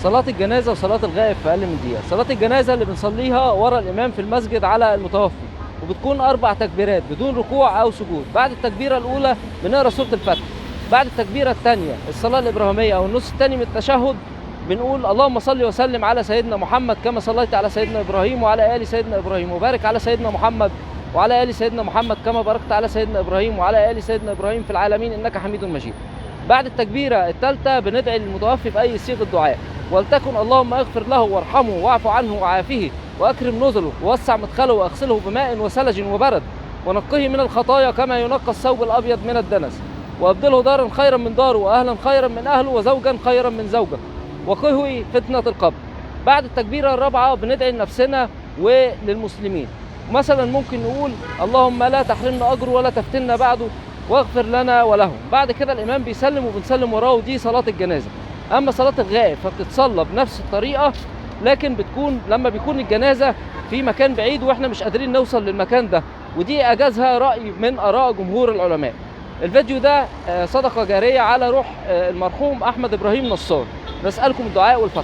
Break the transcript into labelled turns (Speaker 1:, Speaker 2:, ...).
Speaker 1: صلاة الجنازة وصلاة الغائب في أقل من دقيقة. صلاة الجنازة اللي بنصليها ورا الإمام في المسجد على المتوفي، وبتكون 4 تكبيرات بدون ركوع أو سجود. بعد التكبيرة الأولى بنقرأ سورة الفتح. بعد التكبيرة الثانية الصلاة الإبراهيمية أو النص الثاني من التشهد بنقول اللهم صل وسلم على سيدنا محمد كما صليت على سيدنا إبراهيم وعلى آل سيدنا إبراهيم، وبارك على سيدنا محمد وعلى آل سيدنا محمد كما باركت على سيدنا إبراهيم وعلى آل سيدنا إبراهيم في العالمين إنك حميد مجيد. بعد التكبيرة الثالثة بندعي للمتوفي بأي صيغة دعاء، ولتكن اللهم اغفر له وارحمه واعف عنه وعافه واكرم نزله ووسع مدخله واغسله بماء وثلج وبرد ونقه من الخطايا كما ينقى الثوب الابيض من الدنس، وابدله دارا خيرا من داره واهلا خيرا من اهله وزوجا خيرا من زوجه وقه فتنة القبر. بعد التكبيرة الرابعة بندعي لنفسنا وللمسلمين، مثلا ممكن نقول اللهم لا تحرمنا اجره ولا تفتنا بعده واغفر لنا ولهم. بعد كده الامام بيسلم وبنسلم وراه، ودي صلاة الجنازة. اما صلاة الغائب فبتتصلى بنفس الطريقة، لكن بتكون لما بيكون الجنازة في مكان بعيد واحنا مش قادرين نوصل للمكان ده، ودي اجازها رأي من اراء جمهور العلماء. الفيديو ده صدقة جارية على روح المرحوم احمد ابراهيم نصار. نسألكم الدعاء والفتح.